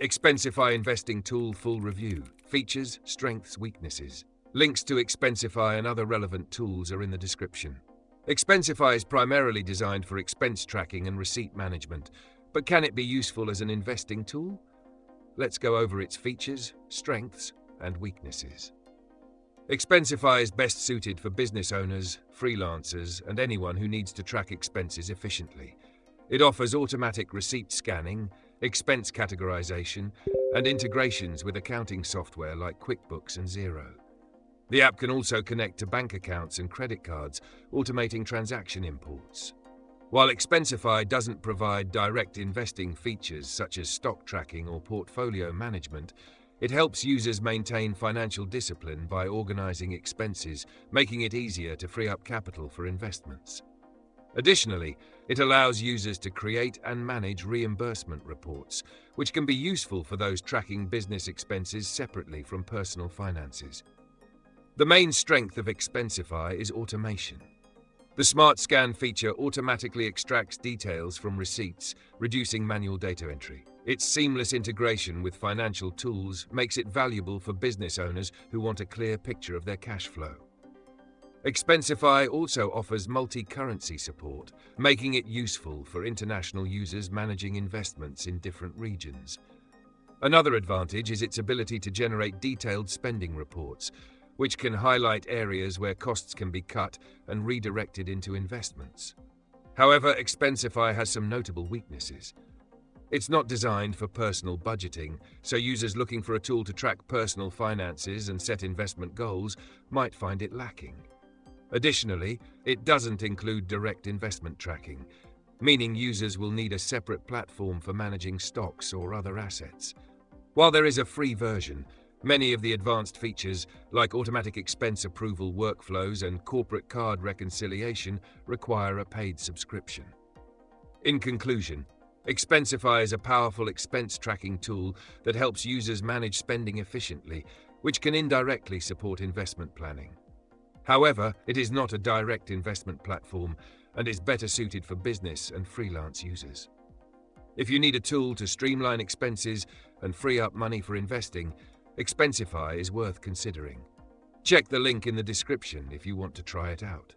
Expensify Investing Tool Full Review. Features, Strengths, Weaknesses. Links to Expensify and other relevant tools are in the description. Expensify is primarily designed for expense tracking and receipt management, but can it be useful as an investing tool? Let's go over its features, strengths, and weaknesses. Expensify is best suited for business owners, freelancers, and anyone who needs to track expenses efficiently. It offers automatic receipt scanning, expense categorization, and integrations with accounting software like QuickBooks and Xero. The app can also connect to bank accounts and credit cards, automating transaction imports. While Expensify doesn't provide direct investing features such as stock tracking or portfolio management, it helps users maintain financial discipline by organizing expenses, making it easier to free up capital for investments. Additionally, it allows users to create and manage reimbursement reports, which can be useful for those tracking business expenses separately from personal finances. The main strength of Expensify is automation. The Smart Scan feature automatically extracts details from receipts, reducing manual data entry. Its seamless integration with financial tools makes it valuable for business owners who want a clear picture of their cash flow. Expensify also offers multi-currency support, making it useful for international users managing investments in different regions. Another advantage is its ability to generate detailed spending reports, which can highlight areas where costs can be cut and redirected into investments. However, Expensify has some notable weaknesses. It's not designed for personal budgeting, so users looking for a tool to track personal finances and set investment goals might find it lacking. Additionally, it doesn't include direct investment tracking, meaning users will need a separate platform for managing stocks or other assets. While there is a free version, many of the advanced features, like automatic expense approval workflows and corporate card reconciliation, require a paid subscription. In conclusion, Expensify is a powerful expense tracking tool that helps users manage spending efficiently, which can indirectly support investment planning. However, it is not a direct investment platform and is better suited for business and freelance users. If you need a tool to streamline expenses and free up money for investing, Expensify is worth considering. Check the link in the description if you want to try it out.